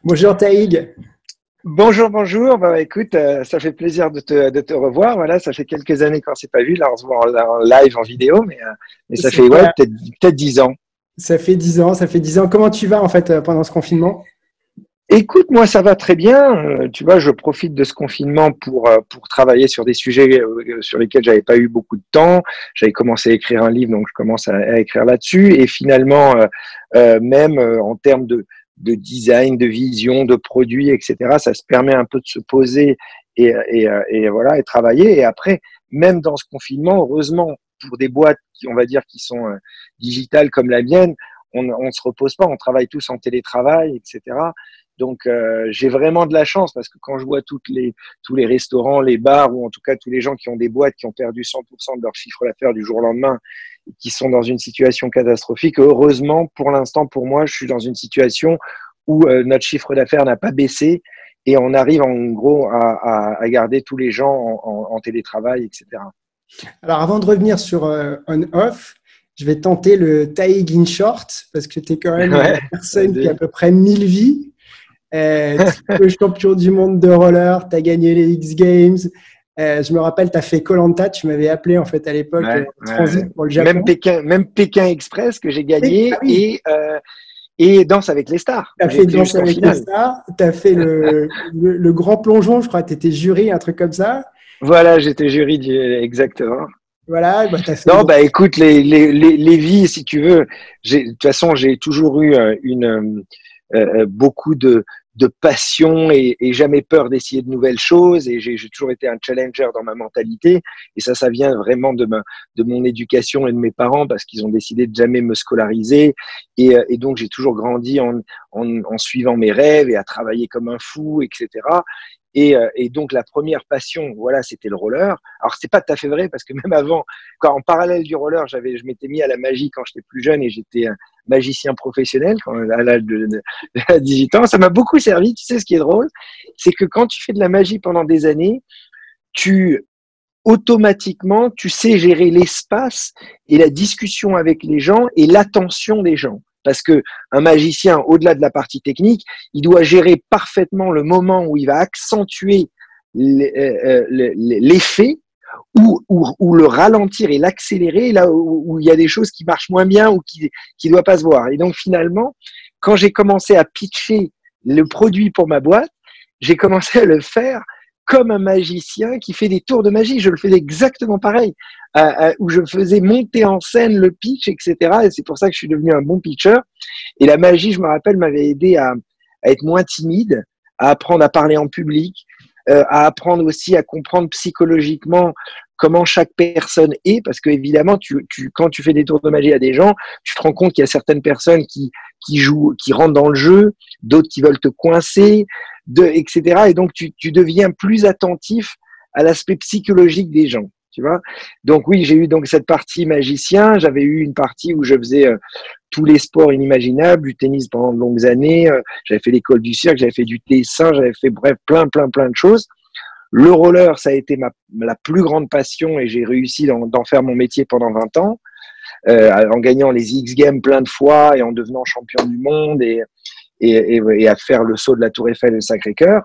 Bonjour Taïg. Bonjour, bonjour. Bah, écoute, ça fait plaisir de te revoir. Voilà, ça fait quelques années qu'on s'est pas vu. Là, on se voit en live, en vidéo, mais ça C'est fait ouais, clair. peut-être 10 ans. Ça fait 10 ans, ça fait 10 ans. Comment tu vas en fait pendant ce confinement? Écoute, moi, ça va très bien. Tu vois, je profite de ce confinement pour travailler sur des sujets sur lesquels j'avais pas eu beaucoup de temps. J'avais commencé à écrire un livre, donc je commence à écrire là-dessus. Et finalement, même en termes de design, de vision, de produits, etc., ça se permet un peu de se poser et voilà, et travailler. Et après, même dans ce confinement, heureusement, pour des boîtes qui, on va dire, qui sont digitales comme la mienne, on se repose pas, on travaille tous en télétravail, etc. Donc, j'ai vraiment de la chance parce que quand je vois tous les restaurants, les bars ou en tout cas tous les gens qui ont des boîtes qui ont perdu 100% de leur chiffre d'affaires du jour au lendemain et qui sont dans une situation catastrophique, heureusement, pour l'instant, pour moi, je suis dans une situation où notre chiffre d'affaires n'a pas baissé et on arrive en gros à garder tous les gens en télétravail, etc. Alors avant de revenir sur on-off, je vais tenter le Taïg in short parce que tu es quand même une Ouais, personne qui a à vas-y. peu près 1000 vies. Triple champion du monde de roller, tu as gagné les X Games. Je me rappelle, tu as fait koh tu m'avais appelé en fait à l'époque Ouais, en ouais, ouais. transit pour le Japon. Même Pékin Express que j'ai Oui, ah gagné oui, et Danse avec les stars tu as où j'ai fait été Danse jusqu'en avec les finale. stars, tu as fait le grand plongeon, je crois que tu étais jury, un truc comme ça. Voilà, j'étais exactement. Voilà, bah, tu as fait Non, bah écoute, les vies, si tu veux, de toute façon, j'ai toujours eu beaucoup de passion et jamais peur d'essayer de nouvelles choses. Et j'ai toujours été un challenger dans ma mentalité. Et ça vient vraiment de mon éducation et de mes parents parce qu'ils ont décidé de jamais me scolariser. Et donc, j'ai toujours grandi en suivant mes rêves et à travailler comme un fou, etc. Et donc la première passion, voilà, c'était le roller. Alors c'est pas tout à fait vrai parce que même avant, quand en parallèle du roller, je m'étais mis à la magie quand j'étais plus jeune et j'étais un magicien professionnel à l'âge de 18 ans. Ça m'a beaucoup servi. Tu sais ce qui est drôle, c'est que quand tu fais de la magie pendant des années, tu automatiquement, tu sais gérer l'espace et la discussion avec les gens et l'attention des gens. Parce que un magicien, au-delà de la partie technique, il doit gérer parfaitement le moment où il va accentuer l'effet ou le ralentir et l'accélérer là où il y a des choses qui marchent moins bien ou qui doivent pas se voir. Et donc finalement, quand j'ai commencé à pitcher le produit pour ma boîte, j'ai commencé à le faire comme un magicien qui fait des tours de magie. Je le faisais exactement pareil, où je faisais monter en scène le pitch, etc. Et c'est pour ça que je suis devenu un bon pitcher. Et la magie, je me rappelle, m'avait aidé à être moins timide, à apprendre à parler en public, à apprendre aussi à comprendre psychologiquement comment chaque personne est, parce que évidemment, quand tu fais des tours de magie à des gens, tu te rends compte qu'il y a certaines personnes qui jouent, qui rentrent dans le jeu, d'autres qui veulent te coincer, etc. Et donc, tu deviens plus attentif à l'aspect psychologique des gens. Tu vois. Donc oui, j'ai eu donc cette partie magicien. J'avais eu une partie où je faisais tous les sports inimaginables, du tennis pendant de longues années. J'avais fait l'école du cirque, j'avais fait du dessin, j'avais fait bref plein de choses. Le roller, ça a été la plus grande passion et j'ai réussi d'en faire mon métier pendant 20 ans, en gagnant les X Games plein de fois et en devenant champion du monde et à faire le saut de la Tour Eiffel et le Sacré-Cœur.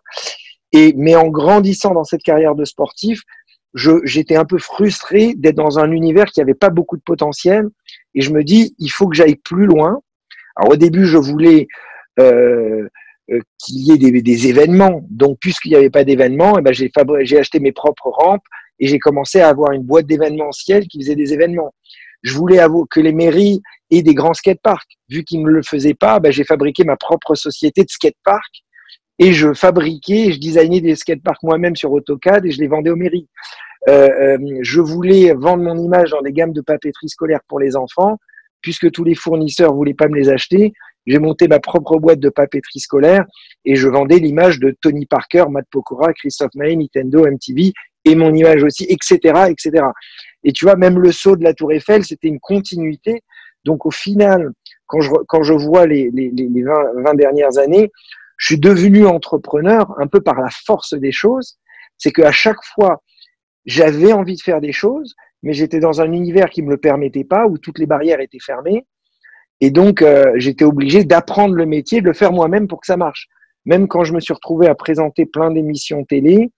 Mais en grandissant dans cette carrière de sportif, j'étais un peu frustré d'être dans un univers qui avait pas beaucoup de potentiel et je me dis, il faut que j'aille plus loin. Alors au début, je voulais qu'il y ait des événements. Donc, puisqu'il n'y avait pas d'événements, eh ben, j'ai acheté mes propres rampes et j'ai commencé à avoir une boîte d'événementiel qui faisait des événements. Je voulais que les mairies aient des grands skateparks. Vu qu'ils ne le faisaient pas, ben, j'ai fabriqué ma propre société de skatepark et je fabriquais, je designais des skateparks moi-même sur AutoCAD et je les vendais aux mairies. Je voulais vendre mon image dans des gammes de papeterie scolaire pour les enfants, puisque tous les fournisseurs voulaient pas me les acheter. J'ai monté ma propre boîte de papeterie scolaire et je vendais l'image de Tony Parker, Matt Pokora, Christophe Maé, Nintendo, MTV et mon image aussi, etc., etc. Et tu vois, même le saut de la Tour Eiffel, c'était une continuité. Donc au final, quand je vois les 20 dernières années, je suis devenu entrepreneur un peu par la force des choses. C'est qu'à chaque fois, j'avais envie de faire des choses, mais j'étais dans un univers qui me le permettait pas, où toutes les barrières étaient fermées. Et donc, j'étais obligé d'apprendre le métier, de le faire moi-même pour que ça marche. même quand je me suis retrouvé à présenter plein d'émissions télé,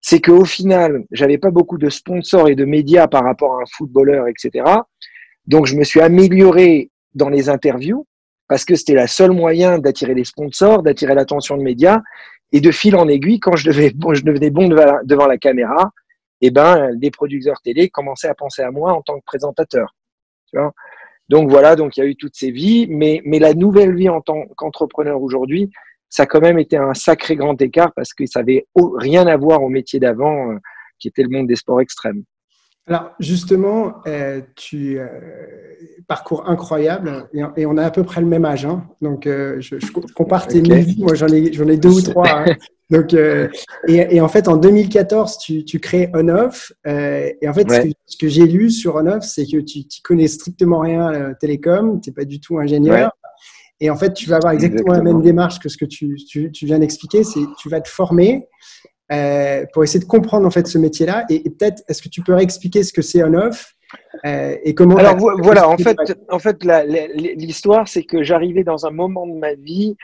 c'est qu'au final, j'avais pas beaucoup de sponsors et de médias par rapport à un footballeur, etc. Donc, je me suis amélioré dans les interviews parce que c'était la seule moyen d'attirer les sponsors, d'attirer l'attention de médias. Et de fil en aiguille, quand je devenais bon devant la caméra, eh ben, les producteurs télé commençaient à penser à moi en tant que présentateur. Tu vois. Donc voilà, donc il y a eu toutes ces vies, mais la nouvelle vie en tant qu'entrepreneur aujourd'hui, ça a quand même été un sacré grand écart parce que ça avait rien à voir au métier d'avant, qui était le monde des sports extrêmes. Alors justement, tu parcours incroyable et on a à peu près le même âge, hein. Donc je compare tes Okay. vies, moi j'en ai deux ou trois, hein. Donc et en fait en 2014 tu crées On-Off et en fait Ouais, ce que j'ai lu sur On-Off c'est que tu connais strictement rien à la télécom, tu n'es pas du tout ouais, ingénieur et en fait tu vas avoir exactement la même exactement. démarche que ce que tu viens d'expliquer, c'est tu vas te former pour essayer de comprendre en fait ce métier-là. Et peut-être, est-ce que tu peux expliquer ce que c'est On-Off et comment tu as Alors voilà, en fait, l'histoire, c'est que j'arrivais dans un moment de ma vie,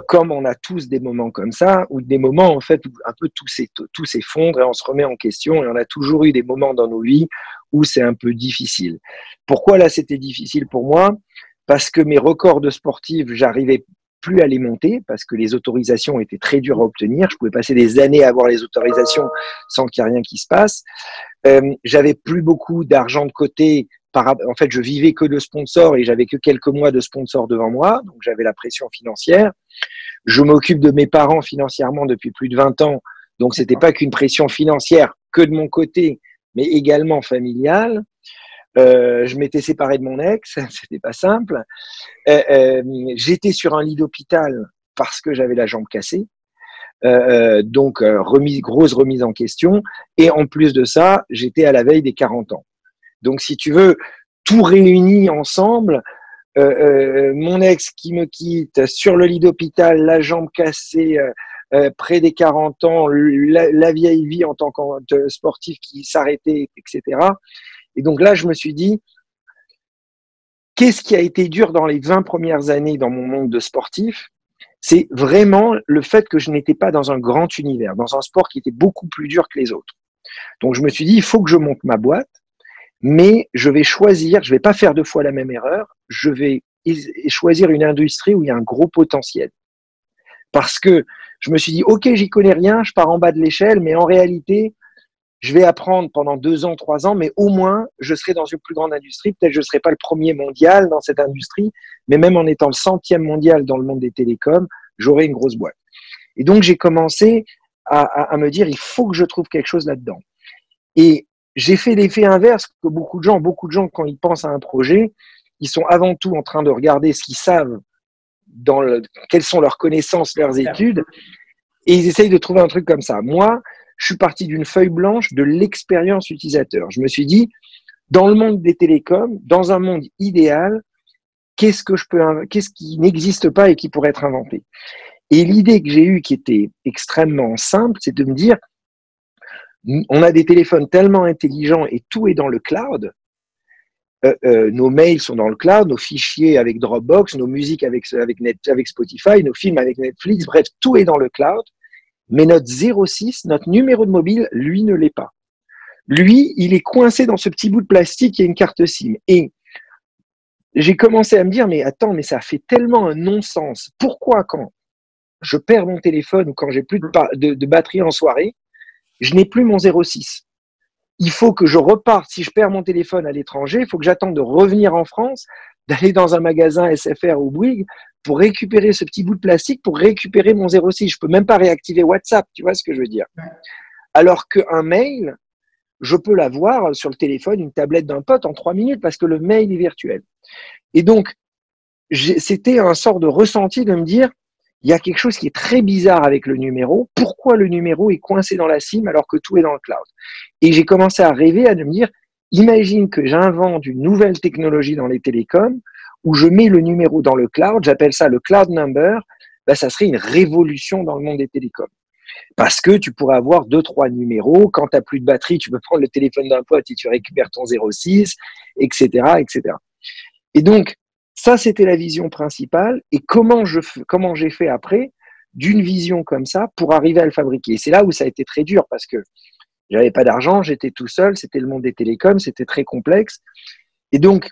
comme on a tous des moments comme ça, ou des moments en fait où un peu tout s'effondre et on se remet en question. Et on a toujours eu des moments dans nos vies où c'est un peu difficile. Pourquoi là c'était difficile pour moi? Parce que mes records de sportifs, j'arrivais plus à les monter parce que les autorisations étaient très dures à obtenir. Je pouvais passer des années à avoir les autorisations sans qu'il n'y ait rien qui se passe. J'avais plus beaucoup d'argent de côté. En fait, je vivais que de sponsors et j'avais que quelques mois de sponsors devant moi, donc j'avais la pression financière. Je m'occupe de mes parents financièrement depuis plus de 20 ans, donc c'était pas qu'une pression financière que de mon côté, mais également familiale. Je m'étais séparé de mon ex, c'était pas simple. J'étais sur un lit d'hôpital parce que j'avais la jambe cassée. Donc grosse remise en question. Et en plus de ça, j'étais à la veille des 40 ans. Donc si tu veux, tout réuni ensemble, mon ex qui me quitte, sur le lit d'hôpital, la jambe cassée, près des 40 ans, la vieille vie en tant que sportif qui s'arrêtait, etc. Et donc là, je me suis dit, qu'est-ce qui a été dur dans les 20 premières années dans mon monde de sportif? C'est vraiment le fait que je n'étais pas dans un grand univers, dans un sport qui était beaucoup plus dur que les autres. Donc je me suis dit, il faut que je monte ma boîte, mais je vais choisir, je vais pas faire deux fois la même erreur, je vais choisir une industrie où il y a un gros potentiel. Parce que je me suis dit, ok, j'y connais rien, je pars en bas de l'échelle, mais en réalité, je vais apprendre pendant 2 ans, 3 ans, mais au moins, je serai dans une plus grande industrie. Peut-être je ne serai pas le premier mondial dans cette industrie, mais même en étant le 100e mondial dans le monde des télécoms, j'aurai une grosse boîte. Et donc, j'ai commencé à me dire, il faut que je trouve quelque chose là-dedans. Et j'ai fait l'effet inverse que beaucoup de gens, quand ils pensent à un projet, ils sont avant tout en train de regarder ce qu'ils savent, quelles sont leurs connaissances, leurs études, et ils essayent de trouver un truc comme ça. Moi, je suis parti d'une feuille blanche de l'expérience utilisateur. Je me suis dit, dans le monde des télécoms, dans un monde idéal, qu'est-ce qui n'existe pas et qui pourrait être inventé? Et l'idée que j'ai eue, qui était extrêmement simple, c'est de me dire, on a des téléphones tellement intelligents et tout est dans le cloud. Nos mails sont dans le cloud, nos fichiers avec Dropbox, nos musiques avec Spotify, nos films avec Netflix, bref, tout est dans le cloud. Mais notre 06, notre numéro de mobile, lui ne l'est pas. Lui, il est coincé dans ce petit bout de plastique qui est une carte SIM. Et j'ai commencé à me dire, mais attends, mais ça fait tellement un non-sens. Pourquoi quand je perds mon téléphone ou quand j'ai plus de batterie en soirée, je n'ai plus mon 06? Il faut que je reparte. Si je perds mon téléphone à l'étranger, il faut que j'attende de revenir en France, d'aller dans un magasin SFR ou Bouygues pour récupérer ce petit bout de plastique, pour récupérer mon 06. Je peux même pas réactiver WhatsApp, tu vois ce que je veux dire? Alors qu'un mail, je peux l'avoir sur le téléphone, une tablette d'un pote en 3 minutes parce que le mail est virtuel. Et donc, c'était un sort de ressenti de me dire, il y a quelque chose qui est très bizarre avec le numéro. Pourquoi le numéro est coincé dans la SIM alors que tout est dans le cloud? Et j'ai commencé à rêver, à me dire, imagine que j'invente une nouvelle technologie dans les télécoms où je mets le numéro dans le cloud, j'appelle ça le cloud number, ben ça serait une révolution dans le monde des télécoms. Parce que tu pourrais avoir 2-3 numéros, quand tu n'as plus de batterie, tu peux prendre le téléphone d'un pote et tu récupères ton 06, etc., etc. Et donc, ça, c'était la vision principale. Et comment j'ai fait après? d'une vision comme ça pour arriver à le fabriquer. Et c'est là où ça a été très dur parce que j'avais pas d'argent, j'étais tout seul, c'était le monde des télécoms, c'était très complexe. Et donc,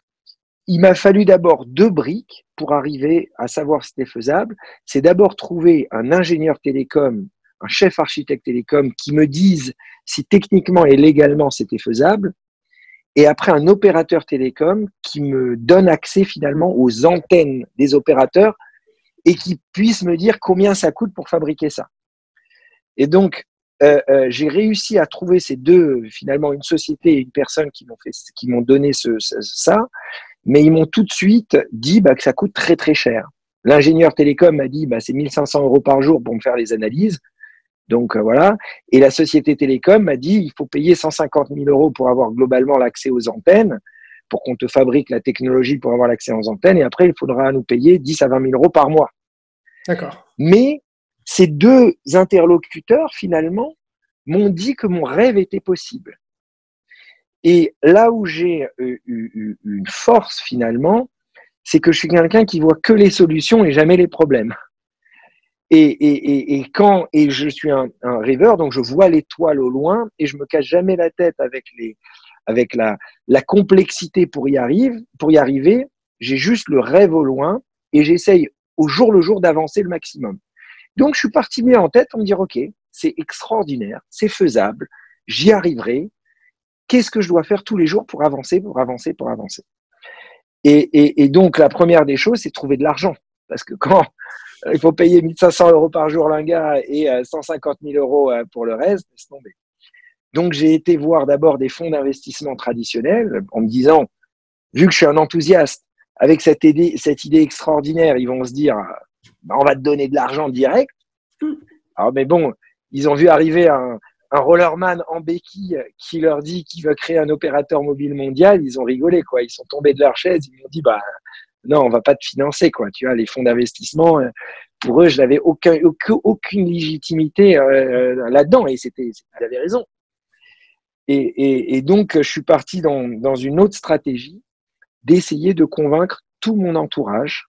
il m'a fallu d'abord 2 briques pour arriver à savoir si c'était faisable. C'est d'abord trouver un ingénieur télécom, un chef architecte télécom qui me dise si techniquement et légalement c'était faisable. Et après, un opérateur télécom qui me donne accès finalement aux antennes des opérateurs et qui puisse me dire combien ça coûte pour fabriquer ça. Et donc, j'ai réussi à trouver ces deux, finalement, une société et une personne qui m'ont donné ça, mais ils m'ont tout de suite dit que ça coûte très très cher. L'ingénieur télécom m'a dit c'est 1500 € par jour pour me faire les analyses. Donc voilà. Et la société télécom m'a dit il faut payer 150 000 € pour avoir globalement l'accès aux antennes, pour qu'on te fabrique la technologie pour avoir l'accès aux antennes. Et après, il faudra nous payer 10 à 20 000 € par mois. D'accord. Mais ces deux interlocuteurs, finalement, m'ont dit que mon rêve était possible. Et là où j'ai une force, finalement, c'est que je suis quelqu'un qui voit que les solutions et jamais les problèmes. Et je suis un rêveur, donc je vois l'étoile au loin et je me cache jamais la tête avec la complexité pour y arriver. J'ai juste le rêve au loin et j'essaye au jour le jour d'avancer le maximum. Donc je suis parti bien en tête pour me dire ok, c'est extraordinaire, c'est faisable, j'y arriverai. Qu'est-ce que je dois faire tous les jours pour avancer. Et donc la première des choses, c'est de trouver de l'argent, parce que quand il faut payer 1500 € par jour l'un gars et 150 000 € pour le reste, laisse tomber. Donc, j'ai été voir d'abord des fonds d'investissement traditionnels en me disant, vu que je suis un enthousiaste, avec cette idée extraordinaire, ils vont se dire, on va te donner de l'argent direct. Alors, mais bon, ils ont vu arriver un rollerman en béquille qui leur dit qu'il veut créer un opérateur mobile mondial. Ils ont rigolé, quoi. Ils sont tombés de leur chaise. Ils m'ont dit, non, on va pas te financer, quoi. Tu vois, les fonds d'investissement, pour eux, je n'avais aucune légitimité là-dedans. Et ils avaient raison. Et donc, je suis parti dans une autre stratégie d'essayer de convaincre tout mon entourage,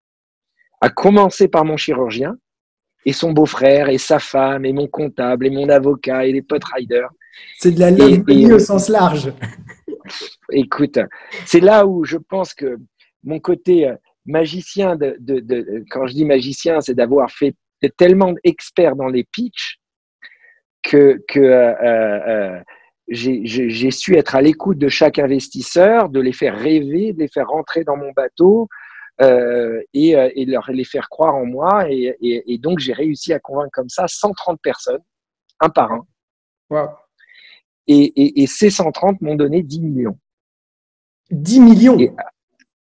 à commencer par mon chirurgien et son beau-frère et sa femme et mon comptable et mon avocat et les potes riders. C'est de la love money au sens large. Écoute, c'est là où je pense que mon côté magicien, quand je dis magicien, c'est d'avoir fait tellement d'experts dans les pitchs que j'ai su être à l'écoute de chaque investisseur, de les faire rêver, de les faire rentrer dans mon bateau et les faire croire en moi. Et donc, j'ai réussi à convaincre comme ça 130 personnes, un par un. Wow. Et ces 130 m'ont donné 10 millions. 10 millions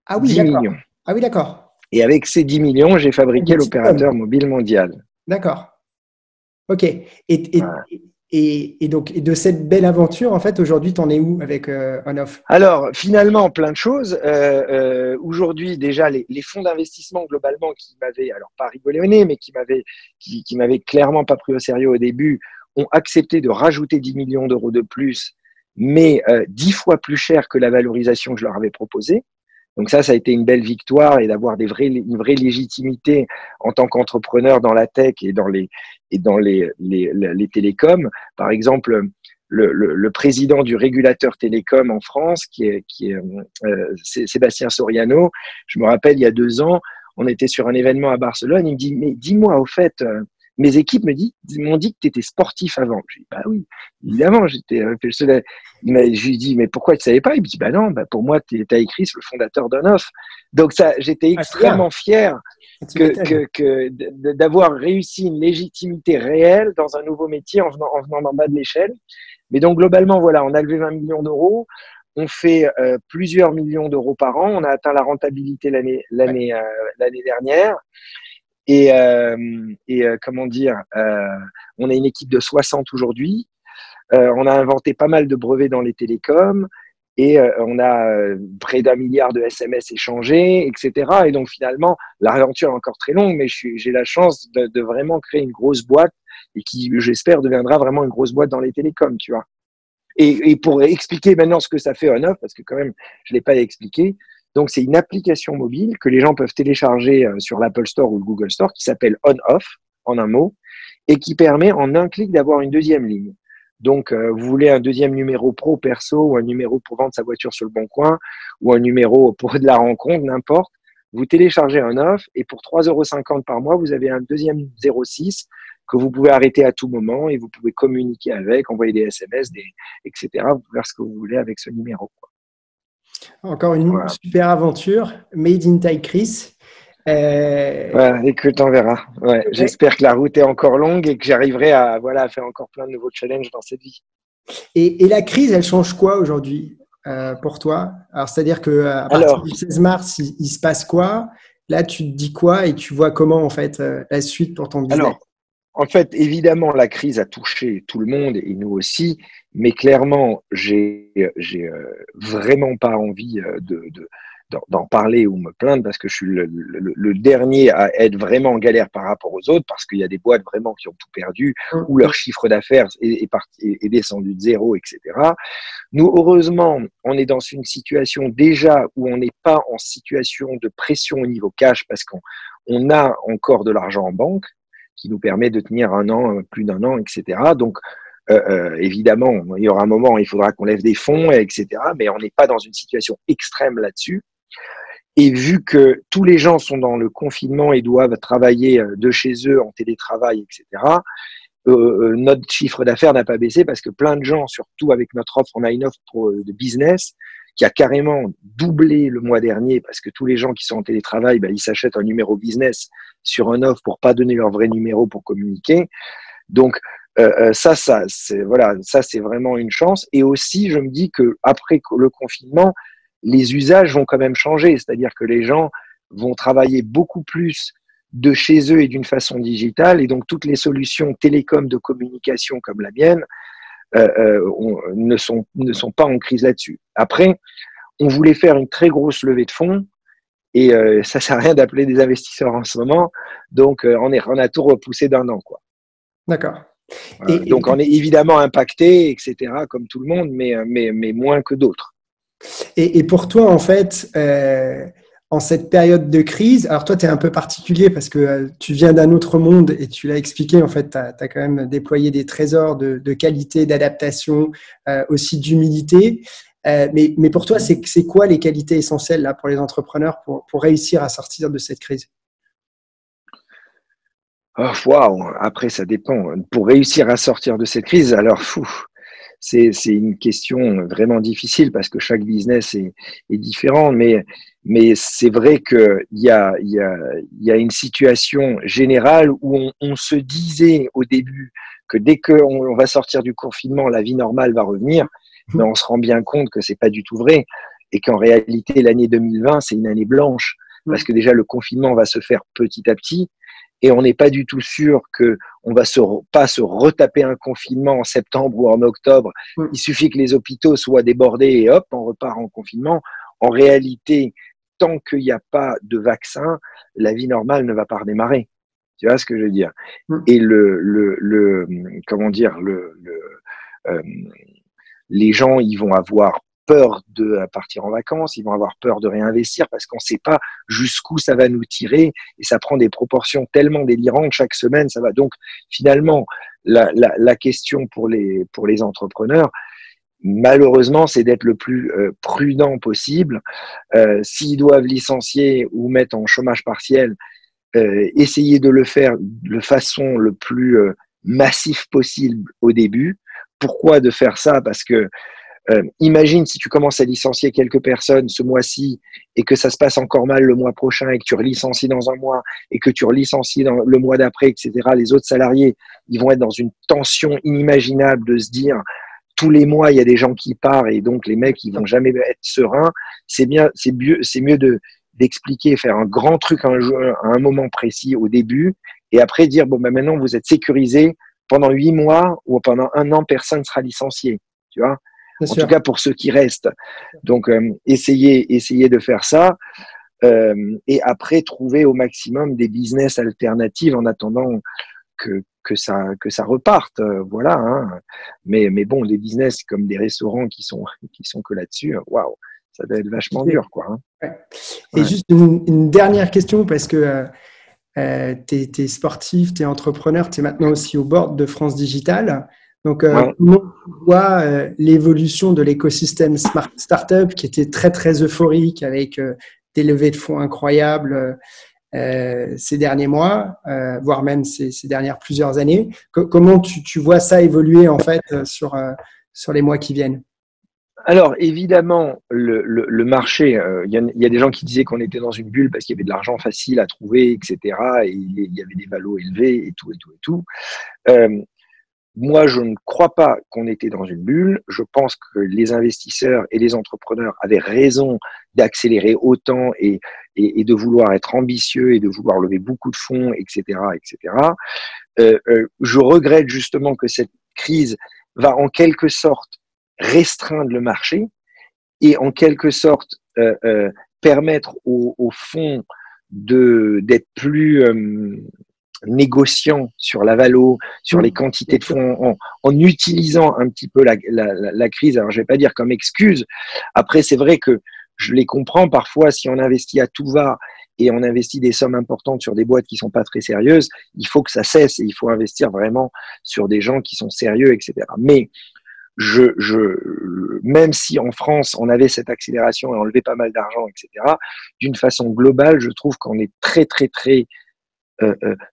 Ah oui, 10 millions. Ah oui, d'accord. Et avec ces 10 millions, j'ai fabriqué l'opérateur mobile mondial. D'accord. Ok. Et donc, de cette belle aventure, en fait, aujourd'hui, tu en es où avec On-Off? Alors, finalement, plein de choses. Aujourd'hui, déjà, les fonds d'investissement, globalement, qui m'avaient, alors pas rigolé au nez, mais qui m'avaient clairement pas pris au sérieux au début, ont accepté de rajouter 10 millions d'euros de plus, mais 10 fois plus cher que la valorisation que je leur avais proposée. Donc ça a été une belle victoire et d'avoir une vraie légitimité en tant qu'entrepreneur dans la tech et dans les télécoms. Par exemple, le président du régulateur télécom en France, qui est Sébastien Soriano, je me rappelle, il y a 2 ans, on était sur un événement à Barcelone, il me dit, mais dis-moi, au fait, mes équipes m'ont dit que tu étais sportif avant. Je lui dis, oui, évidemment, j'étais le seul. Je lui dis, mais pourquoi tu ne savais pas? Il me dit, non, pour moi, tu as écrit, c'est le fondateur d'On-Off. Donc, j'étais extrêmement fier d'avoir réussi une légitimité réelle dans un nouveau métier en venant d'en bas de l'échelle. Mais donc, globalement, voilà, on a levé 20 millions d'euros. On fait plusieurs millions d'euros par an. On a atteint la rentabilité l'année dernière. Et comment dire, on a une équipe de 60 aujourd'hui. On a inventé pas mal de brevets dans les télécoms et on a près d'1 milliard de SMS échangés, etc. Et donc finalement, l'aventure est encore très longue, mais j'ai la chance de vraiment créer une grosse boîte et qui, j'espère, deviendra vraiment une grosse boîte dans les télécoms, tu vois. Et pour expliquer maintenant ce que ça fait On-Off, parce que quand même, je ne l'ai pas expliqué, donc c'est une application mobile que les gens peuvent télécharger sur l'Apple Store ou le Google Store qui s'appelle On-Off, en un mot, et qui permet en un clic d'avoir une deuxième ligne. Donc, vous voulez un deuxième numéro pro perso ou un numéro pour vendre sa voiture sur le bon coin ou un numéro pour de la rencontre, n'importe. Vous téléchargez un offre et pour 3,50 € par mois, vous avez un deuxième 06 que vous pouvez arrêter à tout moment et vous pouvez communiquer avec, envoyer des SMS, etc. Vous pouvez faire ce que vous voulez avec ce numéro, quoi. Encore une Voilà. super aventure, Made in Thai Chris. Ouais, écoute, on verra. Ouais, j'espère que la route est encore longue et que j'arriverai à, voilà, à faire encore plein de nouveaux challenges dans cette vie. Et la crise, elle change quoi aujourd'hui pour toi? Alors, c'est-à-dire qu'à partir Alors, du 16 mars, il se passe quoi? Là, tu te dis quoi et tu vois comment, en fait, la suite pour ton business? alors, en fait, évidemment, la crise a touché tout le monde et nous aussi, mais clairement, j'ai vraiment pas envie d'en parler ou me plaindre parce que je suis le dernier à être vraiment en galère par rapport aux autres parce qu'il y a des boîtes vraiment qui ont tout perdu ou leur chiffre d'affaires est descendu de zéro, etc. Nous, heureusement, on est dans une situation déjà où on n'est pas en situation de pression au niveau cash parce qu'on a encore de l'argent en banque qui nous permet de tenir un an, plus d'un an, etc. Donc, évidemment, il y aura un moment où il faudra qu'on lève des fonds, etc. Mais on n'est pas dans une situation extrême là-dessus. Et vu que tous les gens sont dans le confinement et doivent travailler de chez eux en télétravail, etc., notre chiffre d'affaires n'a pas baissé parce que plein de gens, surtout avec notre offre, on a une offre de business qui a carrément doublé le mois dernier parce que tous les gens qui sont en télétravail, ben, ils s'achètent un numéro business sur un offre pour pas donner leur vrai numéro pour communiquer. Donc ça c'est voilà, ça c'est vraiment une chance. Et aussi, je me dis que après le confinement, les usages vont quand même changer, c'est-à-dire que les gens vont travailler beaucoup plus de chez eux et d'une façon digitale, et donc toutes les solutions télécom de communication comme la mienne ne sont pas en crise là-dessus. Après, on voulait faire une très grosse levée de fonds, et ça sert à rien d'appeler des investisseurs en ce moment, donc on a tout repoussé d'un an, quoi. D'accord. Voilà. Donc on est évidemment impacté, etc., comme tout le monde, mais moins que d'autres. Et pour toi, en fait, en cette période de crise, alors toi, tu es un peu particulier parce que tu viens d'un autre monde et tu l'as expliqué, en fait, tu as quand même déployé des trésors de qualité, d'adaptation, aussi d'humilité. Mais pour toi, c'est quoi les qualités essentielles là, pour les entrepreneurs pour réussir à sortir de cette crise? Oh, waouh. Après, ça dépend. Pour réussir à sortir de cette crise, alors, c'est une question vraiment difficile parce que chaque business est différent, mais c'est vrai qu'il y a une situation générale où on se disait au début que dès qu'on va sortir du confinement, la vie normale va revenir, mais on se rend bien compte que c'est pas du tout vrai et qu'en réalité, l'année 2020, c'est une année blanche parce que déjà le confinement va se faire petit à petit et on n'est pas du tout sûr que on va pas se retaper un confinement en septembre ou en octobre. Il suffit que les hôpitaux soient débordés et hop, on repart en confinement. En réalité, tant qu'il n'y a pas de vaccin, la vie normale ne va pas redémarrer. Tu vois ce que je veux dire? Et comment dire, euh, les gens, ils vont avoir peur de partir en vacances, ils vont avoir peur de réinvestir parce qu'on ne sait pas jusqu'où ça va nous tirer et ça prend des proportions tellement délirantes chaque semaine. Ça va donc finalement la question pour les entrepreneurs, malheureusement, c'est d'être le plus prudent possible. S'ils doivent licencier ou mettre en chômage partiel, essayer de le faire de façon le plus massif possible au début. Pourquoi de faire ça? Parce que imagine si tu commences à licencier quelques personnes ce mois-ci et que ça se passe encore mal le mois prochain et que tu relicencies dans un mois et que tu relicencies dans le mois d'après, etc. Les autres salariés, ils vont être dans une tension inimaginable de se dire tous les mois, il y a des gens qui partent et donc les mecs, ils vont jamais être sereins. C'est mieux d'expliquer, faire un grand truc à un moment précis au début et après dire, bon, ben maintenant, vous êtes sécurisé pendant 8 mois ou pendant un an, personne ne sera licencié. Tu vois? En tout cas, pour ceux qui restent. Donc, essayez de faire ça. Et après, trouver au maximum des business alternatives en attendant que ça reparte. Voilà. Hein. Mais bon, des business comme des restaurants qui sont que là-dessus, waouh, ça doit être vachement dur, quoi. Hein. Ouais. Et juste une dernière question parce que tu es sportif, tu es entrepreneur, tu es maintenant aussi au board de France Digital. Donc, Ouais. comment tu vois l'évolution de l'écosystème Smart Startup qui était très, très euphorique avec des levées de fonds incroyables ces derniers mois, voire même ces dernières plusieurs années. Comment tu vois ça évoluer en fait sur les mois qui viennent? Alors, évidemment, le marché, il y a des gens qui disaient qu'on était dans une bulle parce qu'il y avait de l'argent facile à trouver, etc. Et il y avait des valos élevés et tout, et tout, et tout. Euh, Moi, je ne crois pas qu'on était dans une bulle. Je pense que les investisseurs et les entrepreneurs avaient raison d'accélérer autant et de vouloir être ambitieux et de vouloir lever beaucoup de fonds, etc., etc. Je regrette justement que cette crise va en quelque sorte restreindre le marché et en quelque sorte permettre aux fonds d'être plus négociants sur la valo, sur les quantités de fonds, en utilisant un petit peu la crise. Alors, je vais pas dire comme excuse. Après, c'est vrai que je les comprends. Parfois, si on investit à tout va et on investit des sommes importantes sur des boîtes qui sont pas très sérieuses, il faut que ça cesse et il faut investir vraiment sur des gens qui sont sérieux, etc. Mais même si en France on avait cette accélération et on levait pas mal d'argent, etc., d'une façon globale, je trouve qu'on est très, très, très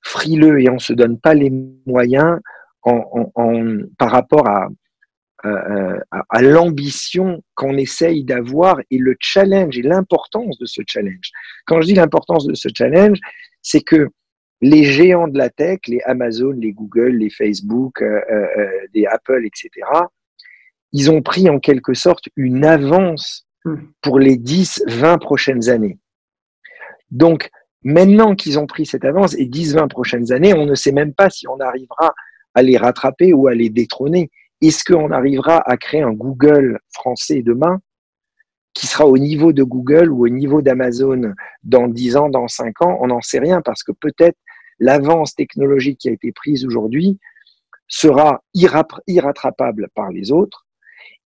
frileux et on se donne pas les moyens par rapport à l'ambition qu'on essaye d'avoir et le challenge et l'importance de ce challenge. Quand je dis l'importance de ce challenge, c'est que les géants de la tech, les Amazon, les Google, les Facebook, les Apple, etc., ils ont pris en quelque sorte une avance pour les 10, 20 prochaines années. Donc, maintenant qu'ils ont pris cette avance et 10, 20 prochaines années, on ne sait même pas si on arrivera à les rattraper ou à les détrôner. Est-ce qu'on arrivera à créer un Google français demain qui sera au niveau de Google ou au niveau d'Amazon dans 10 ans, dans 5 ans? On n'en sait rien parce que peut-être l'avance technologique qui a été prise aujourd'hui sera irrattrapable par les autres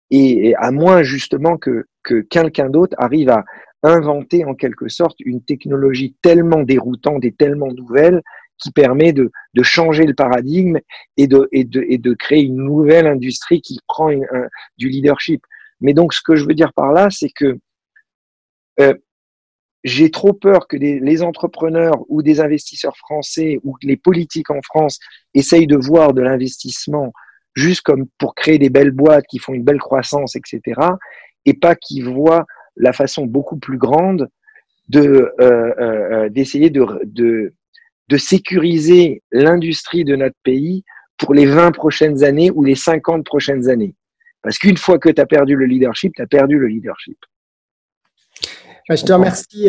et à moins justement que quelqu'un d'autre arrive à inventer en quelque sorte une technologie tellement déroutante et tellement nouvelle qui permet de changer le paradigme et de créer une nouvelle industrie qui prend du leadership. Mais donc, ce que je veux dire par là, c'est que j'ai trop peur que les entrepreneurs ou des investisseurs français ou les politiques en France essayent de voir de l'investissement juste comme pour créer des belles boîtes qui font une belle croissance, etc., et pas qu'ils voient la façon beaucoup plus grande d'essayer de sécuriser l'industrie de notre pays pour les 20 prochaines années ou les 50 prochaines années. Parce qu'une fois que tu as perdu le leadership, tu as perdu le leadership. Je te remercie,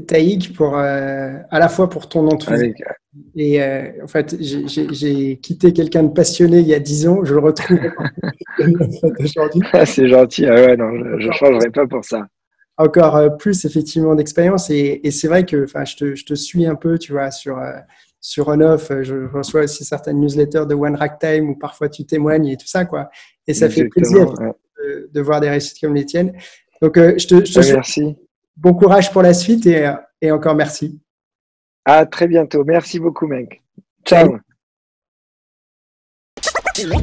Taïg, à la fois pour ton enthousiasme. Et en fait, j'ai quitté quelqu'un de passionné il y a 10 ans. Je le retrouve aujourd'hui. C'est gentil. Ah ouais, non, je ne changerai pas pour ça. Encore plus, effectivement, d'expérience. Et c'est vrai que je te suis un peu, tu vois, sur On-Off. Je reçois aussi certaines newsletters de One Rack Time où parfois tu témoignes et tout ça, quoi. Et ça fait plaisir de voir des réussites comme les tiennes. Donc, je te merci. Bon courage pour la suite et encore merci. À très bientôt. Merci beaucoup, mec. Ciao. Salut.